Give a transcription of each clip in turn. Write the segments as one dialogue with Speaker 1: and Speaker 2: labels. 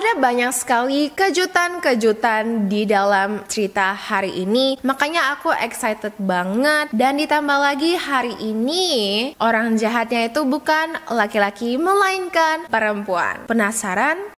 Speaker 1: Ada banyak sekali kejutan-kejutan di dalam cerita hari ini, makanya aku excited banget. Dan ditambah lagi hari ini orang jahatnya itu bukan laki-laki melainkan perempuan. Penasaran?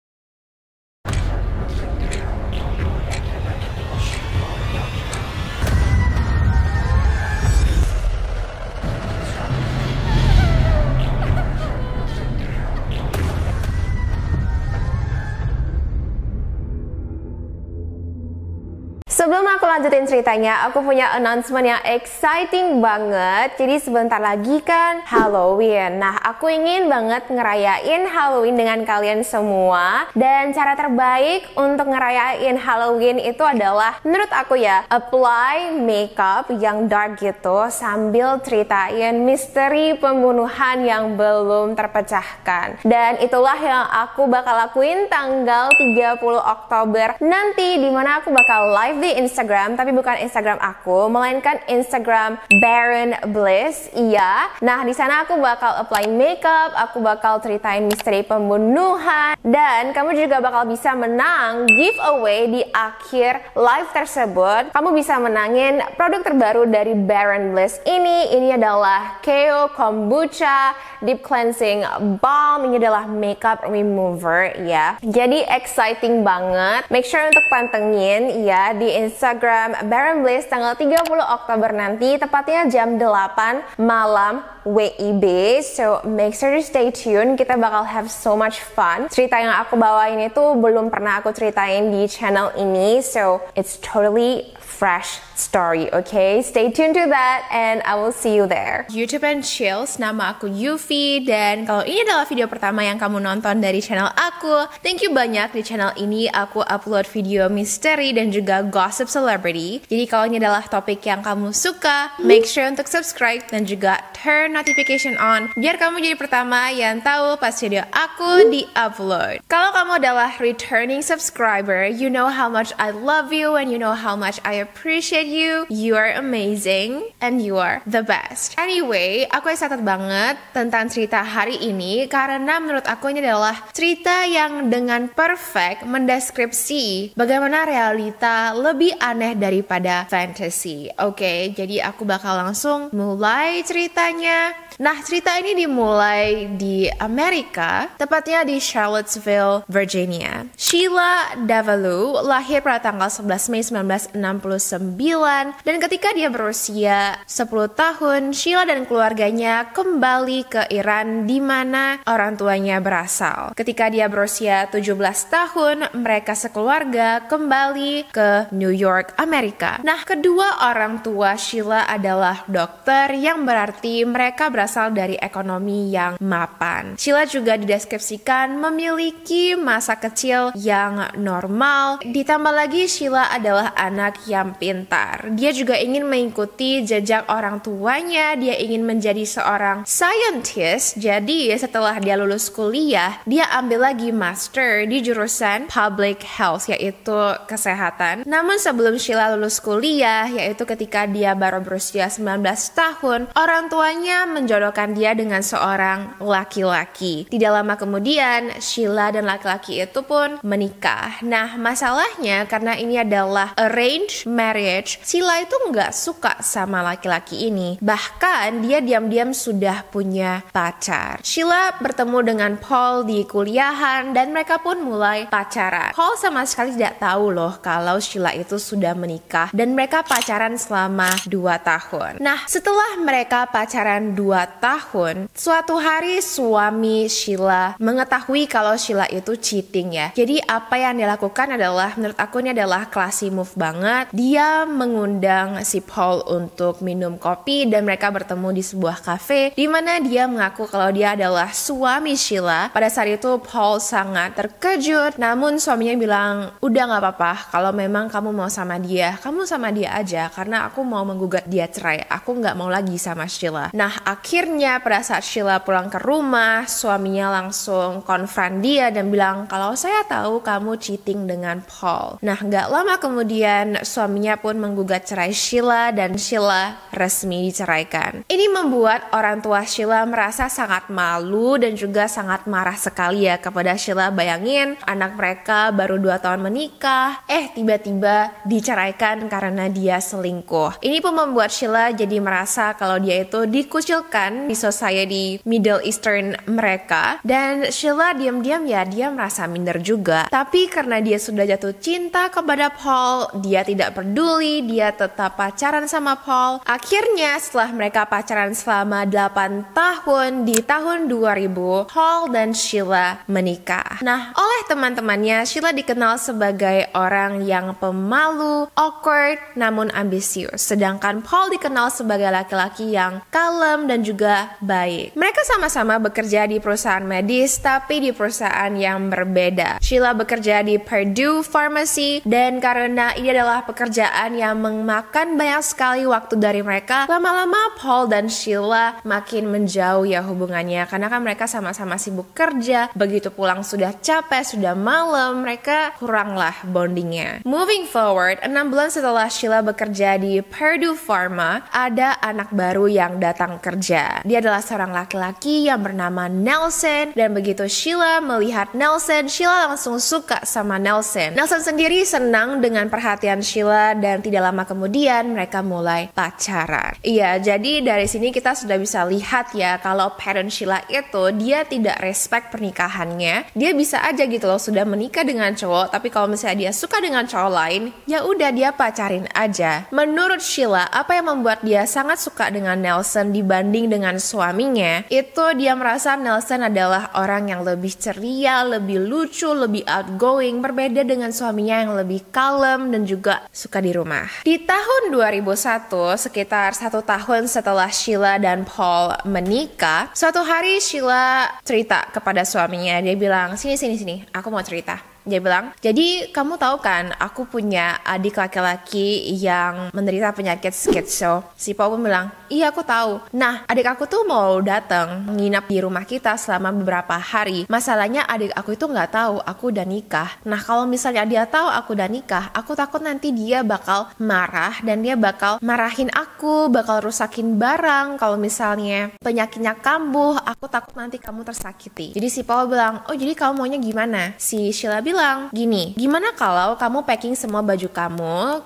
Speaker 1: Sebelum aku lanjutin ceritanya, aku punya announcement yang exciting banget. Jadi sebentar lagi kan Halloween. Nah, aku ingin banget ngerayain Halloween dengan kalian semua. Dan cara terbaik untuk ngerayain Halloween itu adalah, menurut aku ya, apply makeup yang dark gitu sambil ceritain misteri pembunuhan yang belum terpecahkan. Dan itulah yang aku bakal lakuin tanggal 30 Oktober nanti, dimana aku bakal live di Instagram, tapi bukan Instagram aku, melainkan Instagram Baron Bliss. Iya. Nah, di sana aku bakal apply makeup, aku bakal ceritain misteri pembunuhan, dan kamu juga bakal bisa menang giveaway di akhir live tersebut. Kamu bisa menangin produk terbaru dari Baron Bliss ini. Ini adalah Keo Kombucha Deep Cleansing Balm. Ini adalah makeup remover ya. Jadi exciting banget. Make sure untuk pantengin ya di Instagram Baron Bliss tanggal 30 Oktober nanti, tepatnya jam 8 malam WIB. So make sure to stay tuned. Kita bakal have so much fun. Cerita yang aku bawain itu belum pernah aku ceritain di channel ini, so it's totally fresh story, okay? Stay tuned to that and I will see you there. YouTube and Chills, nama aku Yufi, dan kalau ini adalah video pertama yang kamu nonton dari channel aku, thank you banyak. Di channel ini aku upload video misteri dan juga gossip celebrity. Jadi kalau ini adalah topik yang kamu suka, make sure untuk subscribe dan juga turn notification on biar kamu jadi pertama yang tahu pas video aku di-upload. Kalau kamu adalah returning subscriber, you know how much I love you and you know how much I appreciate you. You are amazing and you are the best. Anyway, aku excited banget tentang cerita hari ini karena menurut aku ini adalah cerita yang dengan perfect mendeskripsi bagaimana realita lebih aneh daripada fantasy. Oke, jadi aku bakal langsung mulai ceritanya. Nah, cerita ini dimulai di Amerika, tepatnya di Charlottesville, Virginia. Sheila Davalloo lahir pada tanggal 11 Mei 1969, dan ketika dia berusia 10 tahun, Sheila dan keluarganya kembali ke Iran di mana orang tuanya berasal. Ketika dia berusia 17 tahun, mereka sekeluarga kembali ke New York, Amerika. Nah, kedua orang tua Sheila adalah dokter, yang berarti mereka berasal dari ekonomi yang mapan. Sheila juga dideskripsikan memiliki masa kecil yang normal. Ditambah lagi Sheila adalah anak yang pintar. Dia juga ingin mengikuti jejak orang tuanya. Dia ingin menjadi seorang scientist. Jadi setelah dia lulus kuliah, dia ambil lagi master di jurusan public health, yaitu kesehatan. Namun sebelum Sheila lulus kuliah, yaitu ketika dia baru berusia 19 tahun, orang tuanya menjodohkan dia dengan seorang laki-laki. Tidak lama kemudian, Sheila dan laki-laki itu pun menikah. Nah, masalahnya karena ini adalah arranged marriage, Sheila itu nggak suka sama laki-laki ini. Bahkan dia diam-diam sudah punya pacar. Sheila bertemu dengan Paul di kuliahan dan mereka pun mulai pacaran. Paul sama sekali tidak tahu loh kalau Sheila itu sudah menikah, dan mereka pacaran selama 2 tahun. Nah, setelah mereka pacaran 2 tahun, suatu hari suami Sheila mengetahui kalau Sheila itu cheating ya. Jadi apa yang dia lakukan adalah, menurut aku ini adalah classy move banget. Dia mengundang si Paul untuk minum kopi dan mereka bertemu di sebuah cafe di mana dia mengaku kalau dia adalah suami Sheila. Pada saat itu Paul sangat terkejut, namun suaminya bilang, udah gak apa-apa, kalau memang kamu kamu mau sama dia, kamu sama dia aja karena aku mau menggugat dia cerai. Aku nggak mau lagi sama Sheila. Nah, akhirnya pada saat Sheila pulang ke rumah, suaminya langsung konfront dia dan bilang kalau saya tahu kamu cheating dengan Paul. Nah, nggak lama kemudian suaminya pun menggugat cerai Sheila dan Sheila resmi diceraikan. Ini membuat orang tua Sheila merasa sangat malu dan juga sangat marah sekali ya kepada Sheila. Bayangin anak mereka baru 2 tahun menikah, tiba-tiba diceraikan karena dia selingkuh. Ini pun membuat Sheila jadi merasa kalau dia itu dikucilkan di society Middle Eastern mereka, dan Sheila diam-diam ya dia merasa minder juga. Tapi karena dia sudah jatuh cinta kepada Paul, dia tidak peduli, dia tetap pacaran sama Paul. Akhirnya setelah mereka pacaran selama 8 tahun, di tahun 2000 Paul dan Sheila menikah. Nah, oleh teman-temannya Sheila dikenal sebagai orang yang pemalu, awkward, namun ambisius. Sedangkan Paul dikenal sebagai laki-laki yang kalem dan juga baik. Mereka sama-sama bekerja di perusahaan medis, tapi di perusahaan yang berbeda. Sheila bekerja di Purdue Pharmacy, dan karena ini adalah pekerjaan yang memakan banyak sekali waktu dari mereka, lama-lama Paul dan Sheila makin menjauh ya hubungannya, karena kan mereka sama-sama sibuk kerja. Begitu pulang sudah capek, sudah malam, mereka kuranglah bondingnya. Moving forward, 6 bulan setelah Sheila bekerja di Purdue Pharma, ada anak baru yang datang kerja. Dia adalah seorang laki-laki yang bernama Nelson, dan begitu Sheila melihat Nelson, Sheila langsung suka sama Nelson. Nelson sendiri senang dengan perhatian Sheila, dan tidak lama kemudian mereka mulai pacaran. Iya, jadi dari sini kita sudah bisa lihat ya kalau parent Sheila itu dia tidak respect pernikahannya. Dia bisa aja gitu loh sudah menikah dengan cowok, tapi kalau misalnya dia suka dengan cowok lain, ya udah dia pacarin aja. Menurut Sheila, apa yang membuat dia sangat suka dengan Nelson dibanding dengan suaminya, itu dia merasa Nelson adalah orang yang lebih ceria, lebih lucu, lebih outgoing, berbeda dengan suaminya yang lebih kalem dan juga suka di rumah. Di tahun 2001, sekitar 1 tahun setelah Sheila dan Paul menikah, suatu hari Sheila cerita kepada suaminya. Dia bilang, sini, aku mau cerita. Dia bilang, jadi kamu tahu kan aku punya adik laki-laki yang menderita penyakit skitso. Si Paul pun bilang, iya aku tahu. Nah, adik aku tuh mau datang nginap di rumah kita selama beberapa hari. Masalahnya adik aku itu nggak tahu aku udah nikah. Nah, kalau misalnya dia tahu aku udah nikah, aku takut nanti dia bakal marah dan dia bakal marahin aku, bakal rusakin barang. Kalau misalnya penyakitnya kambuh, aku takut nanti kamu tersakiti. Jadi si Paul bilang, oh jadi kamu maunya gimana? Si Sheila bilang, gini, gimana kalau kamu packing semua baju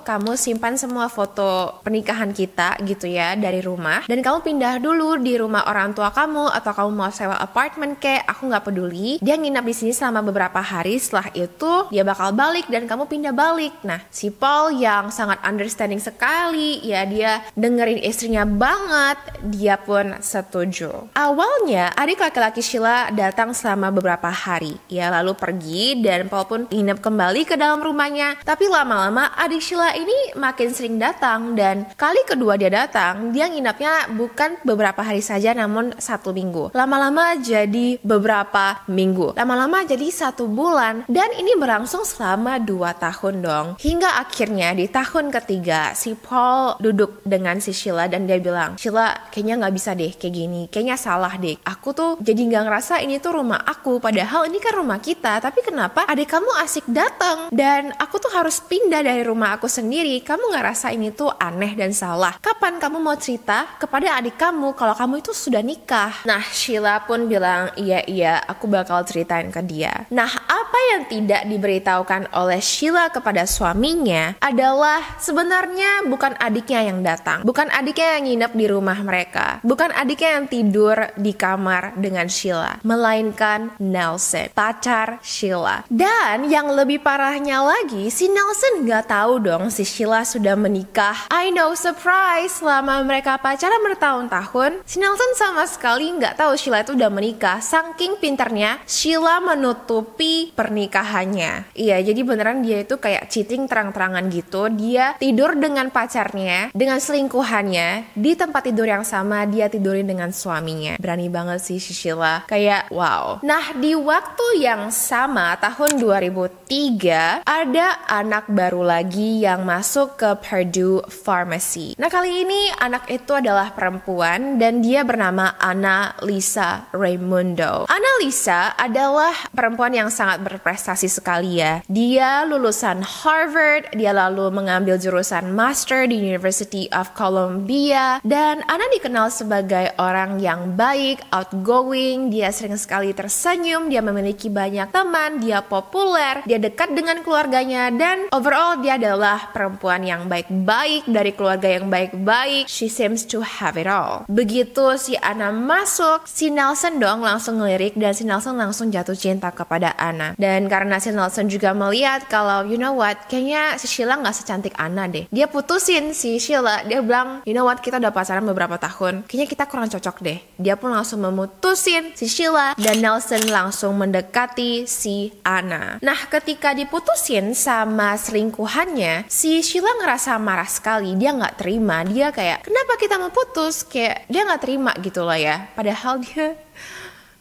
Speaker 1: kamu simpan semua foto pernikahan kita gitu ya dari rumah, dan kamu pindah dulu di rumah orang tua kamu, atau kamu mau sewa apartemen aku nggak peduli. Dia nginap di sini selama beberapa hari, setelah itu dia bakal balik dan kamu pindah balik. Nah, si Paul yang sangat understanding sekali, ya dia dengerin istrinya banget, dia pun setuju. Awalnya adik laki-laki Sheila datang selama beberapa hari, ya lalu pergi dan Paul pun nginep kembali ke dalam rumahnya. Tapi lama-lama adik Sheila ini makin sering datang, dan kali kedua dia datang, dia nginapnya bukan beberapa hari saja namun 1 minggu. Lama-lama jadi beberapa minggu. Lama-lama jadi 1 bulan, dan ini berlangsung selama 2 tahun dong. Hingga akhirnya di tahun ketiga si Paul duduk dengan si Sheila dan dia bilang, Sheila kayaknya nggak bisa deh kayak gini, kayaknya salah deh. Aku tuh jadi nggak ngerasa ini tuh rumah aku, padahal ini kan rumah kita. Tapi kenapa adik kamu asik datang dan aku tuh harus pindah dari rumah aku sendiri? Kamu nggak rasa ini tuh aneh dan salah? Kapan kamu mau cerita kepada adik kamu kalau kamu itu sudah nikah? Nah, Sheila pun bilang, iya aku bakal ceritain ke dia. Nah, apa yang tidak diberitahukan oleh Sheila kepada suaminya adalah sebenarnya bukan adiknya yang datang, bukan adiknya yang nginep di rumah mereka, bukan adiknya yang tidur di kamar dengan Sheila, melainkan Nelson, pacar Sheila. Dan yang lebih parahnya lagi, si Nelson nggak tahu dong si Sheila sudah menikah. I know, surprise, selama mereka pacaran bertahun-tahun, si Nelson sama sekali nggak tahu Sheila itu udah menikah. Saking pinternya Sheila menutupi pernikahannya. Iya, jadi beneran dia itu kayak cheating terang-terangan gitu. Dia tidur dengan pacarnya, dengan selingkuhannya, di tempat tidur yang sama dia tidurin dengan suaminya. Berani banget sih si Sheila, kayak wow. Nah, di waktu yang sama tahun 2003 ada anak baru lagi yang masuk ke Purdue Pharmacy. Nah, kali ini anak itu adalah perempuan dan dia bernama Annalisa Raimundo. Annalisa adalah perempuan yang sangat berprestasi sekali ya. Dia lulusan Harvard, dia lalu mengambil jurusan Master di University of Columbia, dan Anna dikenal sebagai orang yang baik, outgoing, dia sering sekali tersenyum, dia memiliki banyak teman, dia populer, dia dekat dengan keluarganya, dan overall dia adalah perempuan yang baik-baik dari keluarga yang baik-baik. She seems to have it all. Begitu si Anna masuk, si Nelson dong langsung ngelirik dan si Nelson langsung jatuh cinta kepada Anna. Dan karena si Nelson juga melihat kalau you know what, kayaknya si Sheila gak secantik Anna deh. Dia putusin si Sheila, dia bilang you know what, kita udah pacaran beberapa tahun, kayaknya kita kurang cocok deh. Dia pun langsung memutusin si Sheila dan Nelson langsung mendekati si Anna. Nah, ketika diputusin sama selingkuhannya, si Sheila ngerasa marah sekali. Dia gak terima, dia kayak kenapa kita mau putus, kayak dia gak terima gitu lah ya, padahal dia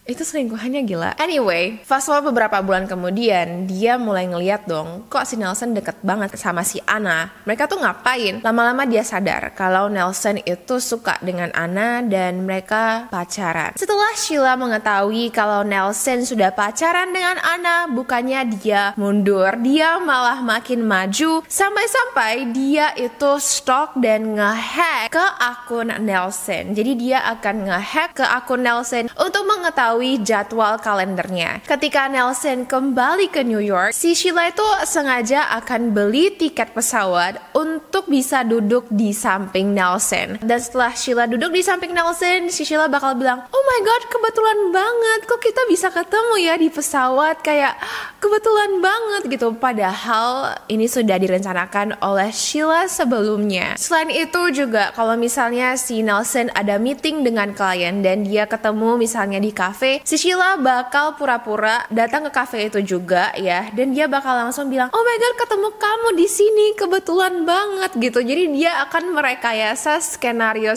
Speaker 1: itu selingkuhannya gila. Anyway, fast forward beberapa bulan kemudian, dia mulai ngeliat dong, kok si Nelson deket banget sama si Anna. Mereka tuh ngapain? Lama-lama dia sadar kalau Nelson itu suka dengan Anna dan mereka pacaran. Setelah Sheila mengetahui kalau Nelson sudah pacaran dengan Anna, bukannya dia mundur, dia malah makin maju, sampai-sampai dia itu stalk dan ngehack ke akun Nelson. Jadi dia akan ngehack ke akun Nelson untuk mengetahui jadwal kalendernya. Ketika Nelson kembali ke New York, si Sheila itu sengaja akan beli tiket pesawat untuk bisa duduk di samping Nelson. Dan setelah Sheila duduk di samping Nelson, si Sheila bakal bilang, oh my god, kebetulan banget, kok kita bisa ketemu ya di pesawat, kayak kebetulan banget gitu. Padahal ini sudah direncanakan oleh Sheila sebelumnya. Selain itu juga, kalau misalnya si Nelson ada meeting dengan klien dan dia ketemu misalnya di cafe, si Sheila bakal pura-pura datang ke cafe itu juga ya, dan dia bakal langsung bilang, oh my god, ketemu kamu di sini, kebetulan banget gitu. Jadi dia akan merekayasa skenario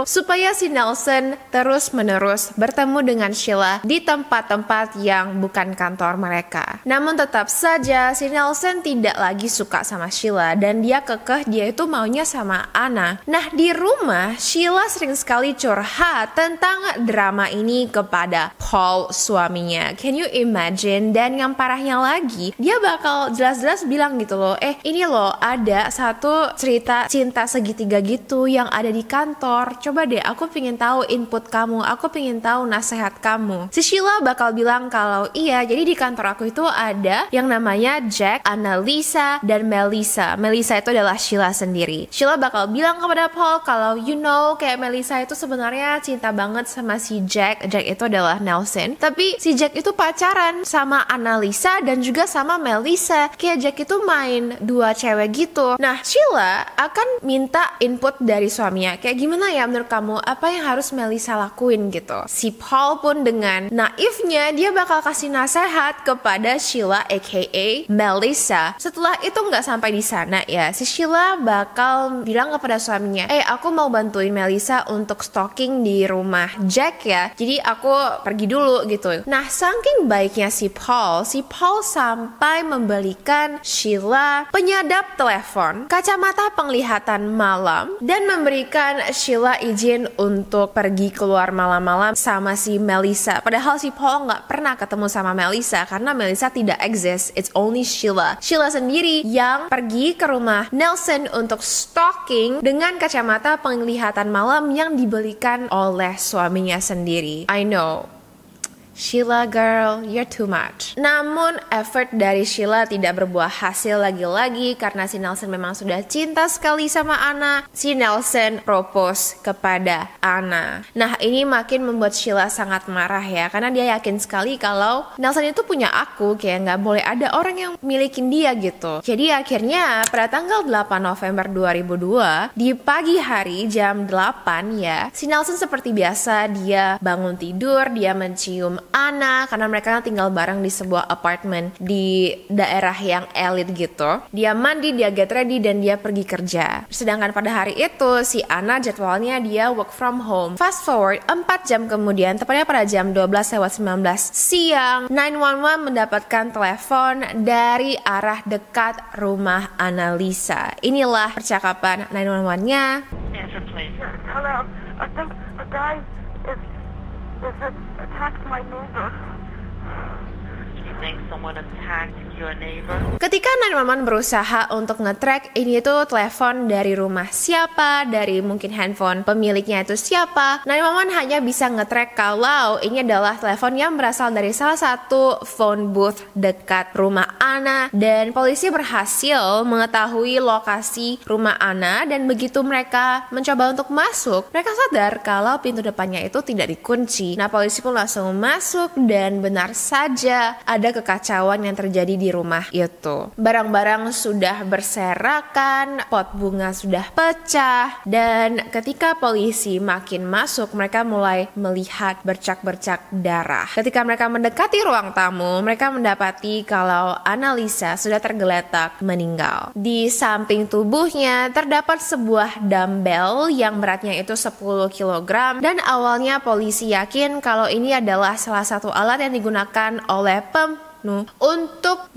Speaker 1: supaya si Nelson terus-menerus bertemu dengan Sheila di tempat-tempat yang bukan kantor mereka. Namun tetap saja si Nelson tidak lagi suka sama Sheila dan dia kekeh dia itu maunya sama Anna. Nah, di rumah Sheila sering sekali curhat tentang drama ini kepada Paul, suaminya. Can you imagine? Dan yang parahnya lagi, dia bakal jelas-jelas bilang gitu loh, ini loh ada satu cerita cinta segitiga gitu yang ada di kantor, coba deh aku pengen tahu input kamu, aku pengen tahu nasihat kamu. Si Sheila bakal bilang kalau iya, jadi di kantor aku itu ada yang namanya Jack, Annalisa, dan Melissa. Melissa itu adalah Sheila sendiri. Sheila bakal bilang kepada Paul kalau you know, kayak Melissa itu sebenarnya cinta banget sama si Jack. Jack itu adalah Nelson, tapi si Jack itu pacaran sama Annalisa dan juga sama Melissa. Kayak Jack itu main dua cewek gitu. Nah, Sheila akan minta input dari suaminya, kayak gimana ya menurut kamu, apa yang harus Melissa lakuin gitu. Si Paul pun dengan naifnya dia bakal kasih nasihat kepada Sheila aka Melissa. Setelah itu nggak sampai di sana ya, si Sheila bakal bilang kepada suaminya, aku mau bantuin Melissa untuk stalking di rumah Jack ya, jadi aku pergi dulu gitu. Nah, saking baiknya si Paul sampai membelikan Sheila penyadap telepon, kacamata penglihatan malam, dan memberikan Sheila izin untuk pergi keluar malam-malam sama si Melissa. Padahal si Paul nggak pernah ketemu sama Melissa karena Melissa tidak exist. It's only Sheila. Sheila sendiri yang pergi ke rumah Nelson untuk stalking dengan kacamata penglihatan malam yang dibelikan oleh suaminya sendiri. I know, Sheila girl, you're too much. Namun effort dari Sheila tidak berbuah hasil lagi-lagi karena si Nelson memang sudah cinta sekali sama Anna. Si Nelson propose kepada Anna. Nah, ini makin membuat Sheila sangat marah ya, karena dia yakin sekali kalau Nelson itu punya aku, kayak nggak boleh ada orang yang milikin dia gitu. Jadi akhirnya pada tanggal 8 November 2002 di pagi hari jam 8 ya, si Nelson seperti biasa dia bangun tidur, dia mencium Anna karena mereka tinggal bareng di sebuah apartemen di daerah yang elit gitu. Dia mandi, dia get ready, dan dia pergi kerja. Sedangkan pada hari itu si Anna jadwalnya dia work from home. Fast forward 4 jam kemudian, tepatnya pada jam 12:19 siang, 911 mendapatkan telepon dari arah dekat rumah Annalisa. Inilah percakapan 911-nya.
Speaker 2: Answer, please. Hello. A guy is attacked my neighbor. You think someone attacked your neighbor?
Speaker 1: Ketika 911 berusaha untuk nge-track ini tuh telepon dari rumah siapa, dari mungkin handphone pemiliknya itu siapa, 911 hanya bisa nge-track kalau ini adalah telepon yang berasal dari salah satu phone booth dekat rumah Anna, dan polisi berhasil mengetahui lokasi rumah Anna. Dan begitu mereka mencoba untuk masuk, mereka sadar kalau pintu depannya itu tidak dikunci. Nah, polisi pun langsung masuk dan benar saja ada kekacauan yang terjadi di rumah itu. Barang-barang sudah berserakan, pot bunga sudah pecah, dan ketika polisi makin masuk, mereka mulai melihat bercak-bercak darah. Ketika mereka mendekati ruang tamu, mereka mendapati kalau Annalisa sudah tergeletak meninggal. Di samping tubuhnya terdapat sebuah dumbbell yang beratnya itu 10 kg, dan awalnya polisi yakin kalau ini adalah salah satu alat yang digunakan oleh pembunuh untuk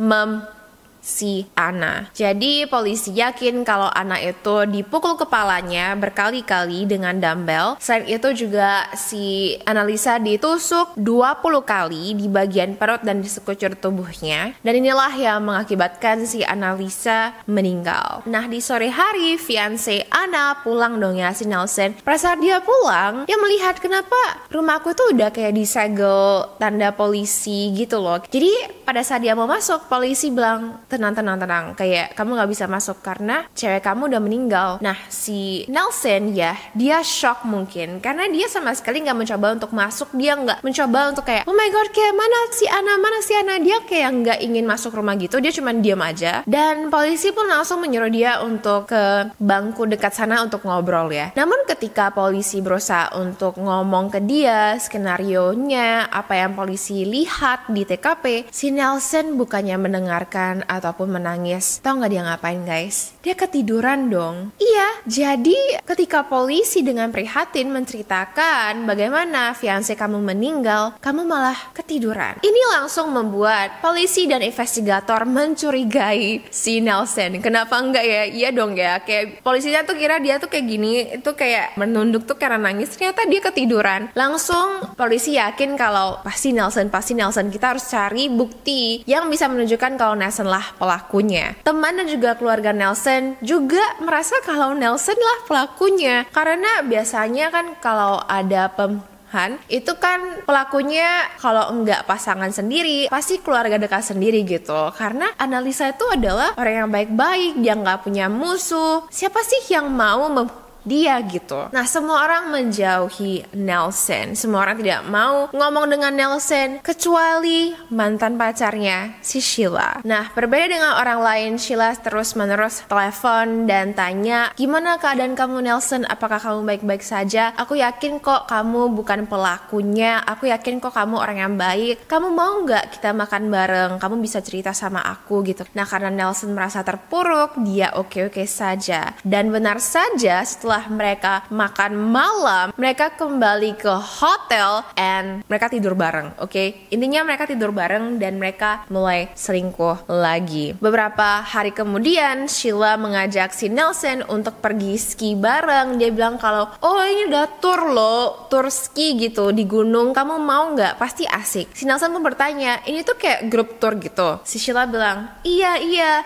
Speaker 1: si Anna. Jadi polisi yakin kalau Anna itu dipukul kepalanya berkali-kali dengan dumbbell. Selain itu juga si Annalisa ditusuk 20 kali di bagian perut dan di sekujur tubuhnya. Dan inilah yang mengakibatkan si Annalisa meninggal. Nah, di sore hari fiancé Anna pulang dong ya, si Nelson. Pada saat dia pulang, dia melihat kenapa rumahku tuh udah kayak disegel tanda polisi gitu loh. Jadi pada saat dia mau masuk, polisi bilang, tenang, kayak kamu gak bisa masuk karena cewek kamu udah meninggal. Nah, si Nelson ya, dia shock mungkin karena dia sama sekali gak mencoba untuk masuk. Dia gak mencoba untuk kayak, oh my god, kayak mana si Anna. Dia kayak gak ingin masuk rumah gitu. Dia cuma diam aja. Dan polisi pun langsung menyuruh dia untuk ke bangku dekat sana untuk ngobrol ya. Namun ketika polisi berusaha untuk ngomong ke dia skenarionya, apa yang polisi lihat di TKP, si Nelson bukannya mendengarkan ataupun menangis. Tahu nggak dia ngapain, guys? Dia ketiduran dong. Iya, jadi ketika polisi dengan prihatin menceritakan bagaimana fiancé kamu meninggal, kamu malah ketiduran. Ini langsung membuat polisi dan investigator mencurigai si Nelson. Kenapa enggak ya? Iya dong ya. Kayak polisinya tuh kira dia tuh kayak gini, itu kayak menunduk tuh karena nangis. Ternyata dia ketiduran. Langsung polisi yakin kalau pasti Nelson. Kita harus cari bukti yang bisa menunjukkan kalau Nelson lah pelakunya. Teman dan juga keluarga Nelson juga merasa kalau Nelson lah pelakunya, karena biasanya kan kalau ada pembunuhan itu kan pelakunya kalau enggak pasangan sendiri pasti keluarga dekat sendiri gitu. Karena Annalisa itu adalah orang yang baik-baik, dia nggak punya musuh. Siapa sih yang mau dia gitu. Nah, semua orang menjauhi Nelson. Semua orang tidak mau ngomong dengan Nelson kecuali mantan pacarnya si Sheila. Nah, berbeda dengan orang lain, Sheila terus-menerus telepon dan tanya, "Gimana keadaan kamu, Nelson? Apakah kamu baik-baik saja? Aku yakin kok kamu bukan pelakunya. Aku yakin kok kamu orang yang baik. Kamu mau nggak kita makan bareng? Kamu bisa cerita sama aku gitu." Nah, karena Nelson merasa terpuruk, dia oke-oke saja. Dan benar saja setelah mereka makan malam, mereka kembali ke hotel and mereka tidur bareng, oke? Intinya mereka tidur bareng dan mereka mulai selingkuh lagi. Beberapa hari kemudian, Sheila mengajak si Nelson untuk pergi ski bareng. Dia bilang kalau, oh ini udah tour loh, tour ski gitu di gunung, kamu mau nggak? Pasti asik. Si Nelson pun bertanya, ini tuh kayak grup tour gitu. Si Sheila bilang, iya,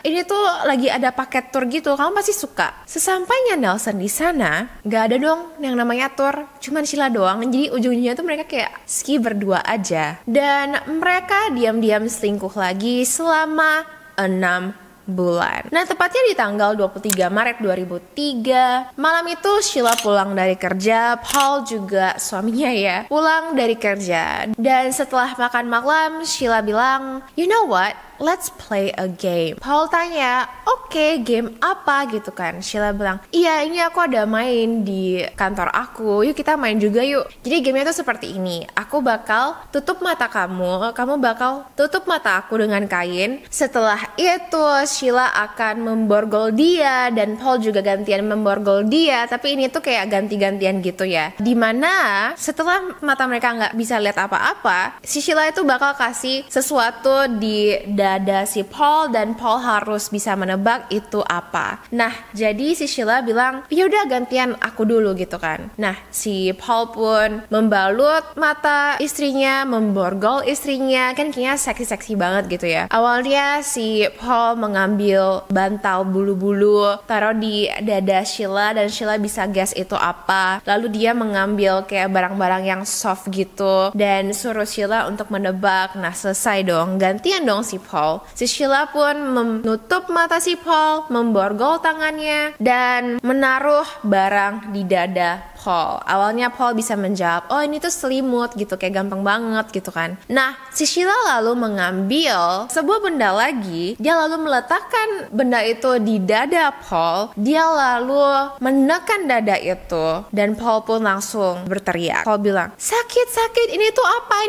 Speaker 1: ini tuh lagi ada paket tour gitu, kamu pasti suka. Sesampainya Nelson di sana, gak ada dong yang namanya tour, cuman Sheila doang. Jadi ujung-ujungnya tuh mereka kayak ski berdua aja. Dan mereka diam-diam selingkuh lagi selama 6 bulan. Nah, tepatnya di tanggal 23 Maret 2003, malam itu Sheila pulang dari kerja, Paul juga suaminya ya, pulang dari kerja. Dan setelah makan malam, Sheila bilang, you know what? let's play a game. Paul tanya, oke, game apa gitu kan. Sheila bilang, iya ini aku ada main di kantor aku, yuk kita main juga yuk. Jadi gamenya tuh seperti ini, aku bakal tutup mata kamu bakal tutup mata aku dengan kain. Setelah itu Sheila akan memborgol dia dan Paul juga gantian memborgol dia, tapi ini tuh kayak ganti-gantian gitu ya, dimana setelah mata mereka nggak bisa lihat apa-apa, si Sheila itu bakal kasih sesuatu di dada si Paul dan Paul harus bisa menebak itu apa. Nah, jadi si Sheila bilang, ya udah gantian aku dulu gitu kan. Nah, si Paul pun membalut mata istrinya, memborgol istrinya, kan kayaknya seksi-seksi banget gitu ya. Awalnya si Paul mengambil bantal bulu-bulu, taruh di dada Sheila dan Sheila bisa guess itu apa. Lalu dia mengambil kayak barang-barang yang soft gitu dan suruh Sheila untuk menebak. Nah, selesai dong, gantian dong si Paul. Si Sheila pun menutup mata si Paul, memborgol tangannya dan menaruh barang di dada Paul. Awalnya Paul bisa menjawab, oh ini tuh selimut gitu, kayak gampang banget gitu kan. Nah, si Sheila lalu mengambil sebuah benda lagi, dia lalu meletakkan benda itu di dada Paul, dia lalu menekan dada itu dan Paul pun langsung berteriak. Paul bilang, sakit, ini tuh apa?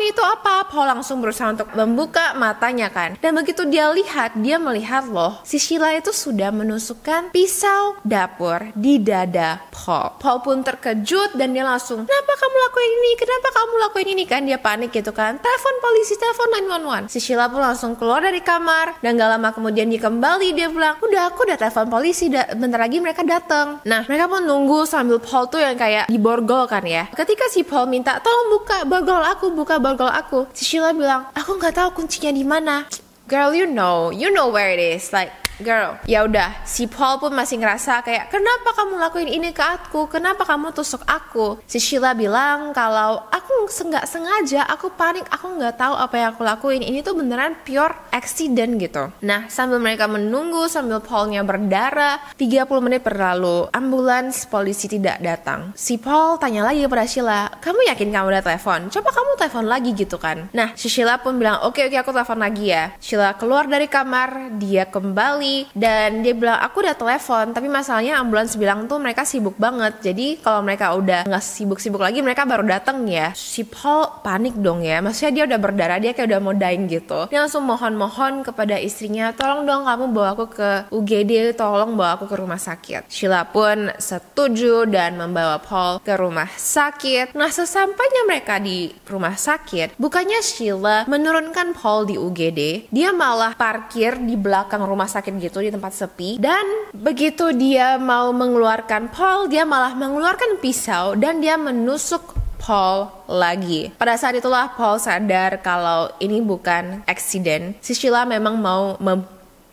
Speaker 1: Paul langsung berusaha untuk membuka matanya kan. Dan begitu dia lihat, dia melihat loh, si Sheila itu sudah menusukkan pisau dapur di dada Paul. Paul pun terkejut dan dia langsung, kenapa kamu lakuin ini kan, dia panik gitu kan. Telepon polisi, telepon 911. Si Sheila pun langsung keluar dari kamar dan gak lama kemudian dia kembali, dia bilang, aku udah telepon polisi, bentar lagi mereka datang. Nah, mereka pun nunggu sambil Paul tuh yang kayak diborgol kan ya. Ketika si Paul minta, tolong buka borgol aku, si Sheila bilang, aku nggak tahu kuncinya di mana. Girl, you know where it is. Like, girl, ya udah. Si Paul pun masih ngerasa kayak, kenapa kamu lakuin ini ke aku? Kenapa kamu tusuk aku? Si Sheila bilang kalau aku nggak sengaja, aku panik, aku nggak tahu apa yang aku lakuin. Ini tuh beneran pure accident gitu. Nah, sambil mereka menunggu, sambil Paulnya berdarah, 30 menit berlalu, ambulans polisi tidak datang. Si Paul tanya lagi kepada Sheila, kamu yakin kamu udah telepon? Coba kamu telepon lagi gitu kan. Nah, si Sheila pun bilang, oke, aku telepon lagi ya. Sheila keluar dari kamar, dia kembali dan dia bilang, aku udah telepon, tapi masalahnya ambulans bilang tuh mereka sibuk banget. Jadi kalau mereka udah nggak sibuk-sibuk lagi, mereka baru datang ya. Si Paul panik dong ya, maksudnya dia udah berdarah, dia kayak udah mau dying gitu. Dia langsung mohon kepada istrinya, tolong dong kamu bawa aku ke UGD, tolong bawa aku ke rumah sakit. Sheila pun setuju dan membawa Paul ke rumah sakit. Nah, sesampainya mereka di rumah sakit, bukannya Sheila menurunkan Paul di UGD, dia malah parkir di belakang rumah sakit gitu di tempat sepi, dan begitu dia mau mengeluarkan Paul, dia malah mengeluarkan pisau dan dia menusuk Paul lagi. Pada saat itulah Paul sadar kalau ini bukan accident. Si Sheila memang mau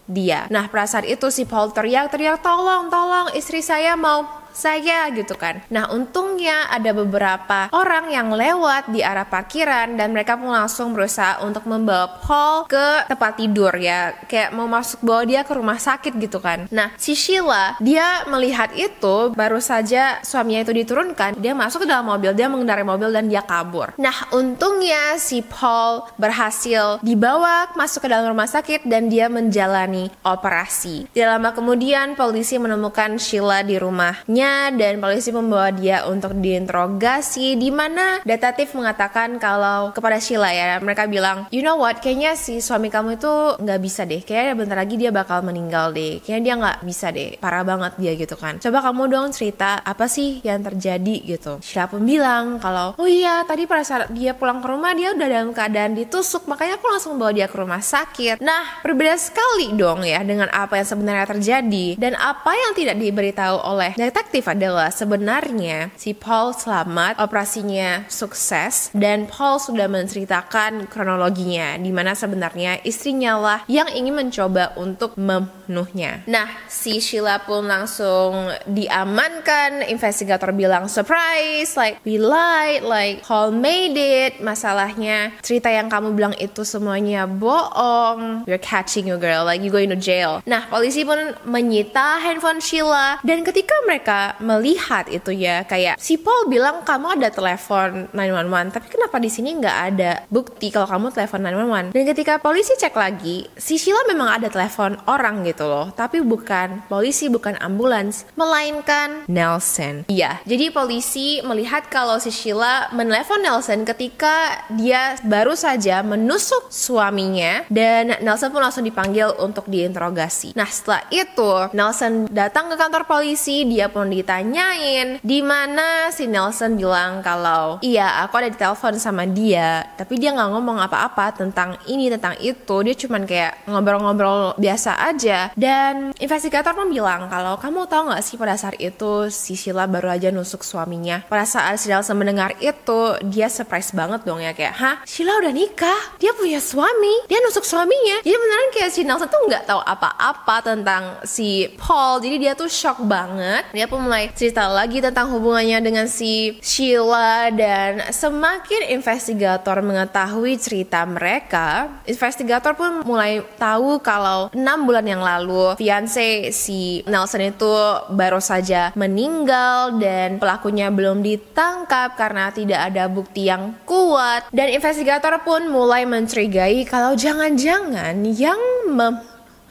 Speaker 1: dia. Nah, pada saat itu si Paul teriak, tolong, istri saya mau gitu kan. Nah, untungnya ada beberapa orang yang lewat di arah parkiran dan mereka pun langsung berusaha untuk membawa Paul ke tempat tidur ya, kayak mau bawa dia ke rumah sakit gitu kan. Nah, si Sheila, dia melihat itu, baru saja suaminya itu diturunkan, dia masuk ke dalam mobil, dia mengendarai mobil dan dia kabur. Nah, untungnya si Paul berhasil dibawa masuk ke dalam rumah sakit dan dia menjalani operasi. Tidak lama kemudian polisi menemukan Sheila di rumahnya dan polisi membawa dia untuk diinterogasi, di mana detektif mengatakan kalau kepada Sheila ya, mereka bilang, you know what, kayaknya si suami kamu itu nggak bisa deh, kayaknya bentar lagi dia bakal meninggal deh, kayaknya dia nggak bisa deh, parah banget dia gitu kan. Coba kamu dong cerita apa sih yang terjadi gitu. Sheila pun bilang kalau, oh iya, tadi pada saat dia pulang ke rumah dia udah dalam keadaan ditusuk, makanya aku langsung bawa dia ke rumah sakit. Nah, berbeda sekali dong ya dengan apa yang sebenarnya terjadi, dan apa yang tidak diberitahu oleh detektif adalah sebenarnya si Paul selamat, operasinya sukses, dan Paul sudah menceritakan kronologinya, di mana sebenarnya istrinya lah yang ingin mencoba untuk membunuhnya. Nah, si Sheila pun langsung diamankan. Investigator bilang surprise, like we lied, like Paul made it. Masalahnya cerita yang kamu bilang itu semuanya bohong. We're catching you girl, like you going to jail. Nah, polisi pun menyita handphone Sheila, dan ketika mereka ketika melihat itu ya, kayak si Paul bilang kamu ada telepon 911, tapi kenapa di sini nggak ada bukti kalau kamu telepon 911? Dan ketika polisi cek lagi, si Sheila memang ada telepon orang gitu loh, tapi bukan polisi, bukan ambulans, melainkan Nelson. Iya, jadi polisi melihat kalau si Sheila menelepon Nelson ketika dia baru saja menusuk suaminya, dan Nelson pun langsung dipanggil untuk diinterogasi. Nah, setelah itu Nelson datang ke kantor polisi, dia pun ditanyain, di mana si Nelson bilang kalau iya aku ada di telepon sama dia, tapi dia nggak ngomong apa-apa tentang ini tentang itu, dia cuman kayak ngobrol-ngobrol biasa aja. Dan investigator pun bilang kalau kamu tahu nggak sih pada saat itu si Sheila baru aja nusuk suaminya. Pada saat si Nelson mendengar itu, dia surprise banget dong ya, kayak hah, Sheila udah nikah, dia punya suami, dia nusuk suaminya. Jadi beneran kayak si Nelson tuh nggak tahu apa-apa tentang si Paul, jadi dia tuh shock banget. Dia pun mulai cerita lagi tentang hubungannya dengan si Sheila, dan semakin investigator mengetahui cerita mereka, investigator pun mulai tahu kalau 6 bulan yang lalu fiance si Nelson itu baru saja meninggal dan pelakunya belum ditangkap karena tidak ada bukti yang kuat. Dan investigator pun mulai mencurigai kalau jangan-jangan yang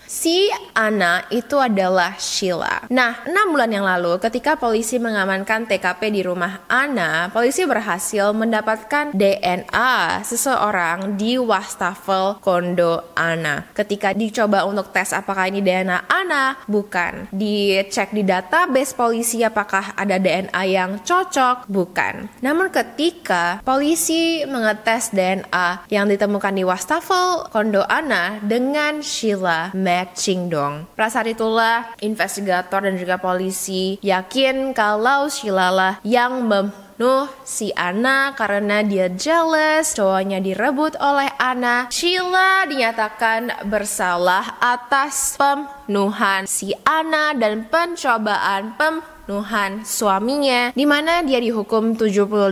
Speaker 1: si Anna itu adalah Sheila. Nah, 6 bulan yang lalu ketika polisi mengamankan TKP di rumah Anna, polisi berhasil mendapatkan DNA seseorang di wastafel kondo Anna. Ketika dicoba untuk tes apakah ini DNA Anna, bukan. Dicek di database polisi apakah ada DNA yang cocok, bukan. Namun ketika polisi mengetes DNA yang ditemukan di wastafel kondo Anna dengan Sheila, matching dong. Pada saat itulah investigator dan juga polisi yakin kalau Sheila lah yang membunuh si Anna karena dia jealous cowoknya direbut oleh Anna. Sheila dinyatakan bersalah atas pembunuhan si Anna dan pencobaan pembunuhan suaminya, di mana dia dihukum 75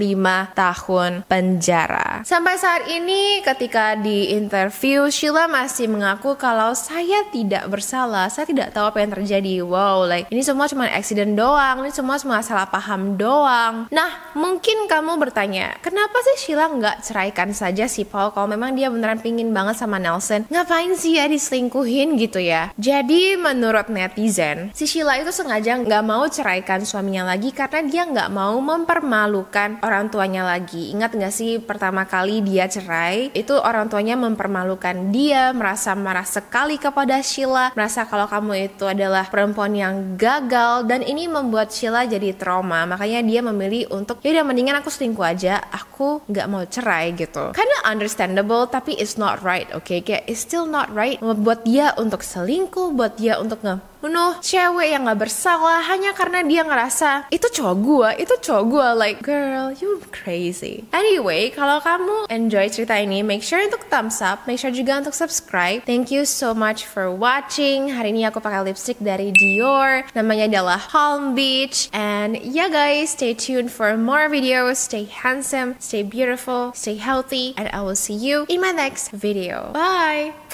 Speaker 1: tahun penjara. Sampai saat ini ketika di interview, Sheila masih mengaku kalau saya tidak bersalah, saya tidak tahu apa yang terjadi. Wow, like ini semua cuma accident doang, ini semua salah paham doang. Nah, mungkin kamu bertanya, kenapa sih Sheila nggak ceraikan saja si Paul kalau memang dia beneran pingin banget sama Nelson? Ngapain sih ya diselingkuhin gitu ya? Jadi menurut netizen, si Sheila itu sengaja nggak mau cerai suaminya lagi karena dia nggak mau mempermalukan orang tuanya lagi. Ingat nggak sih pertama kali dia cerai itu orang tuanya mempermalukan dia, merasa marah sekali kepada Sheila, merasa kalau kamu itu adalah perempuan yang gagal, dan ini membuat Sheila jadi trauma. Makanya dia memilih untuk ya udah mendingan aku selingkuh aja, aku nggak mau cerai gitu. Karena understandable, tapi it's not right, okay? Kayak it's still not right buat dia untuk selingkuh, buat dia untuk bunuh cewek yang gak bersalah hanya karena dia ngerasa itu cowok gue, like girl, you crazy. Anyway, kalau kamu enjoy cerita ini, make sure untuk thumbs up, make sure juga untuk subscribe. Thank you so much for watching. Hari ini aku pakai lipstick dari Dior, namanya adalah Palm Beach. And yeah guys, stay tuned for more videos. Stay handsome, stay beautiful, stay healthy, and I will see you in my next video. Bye!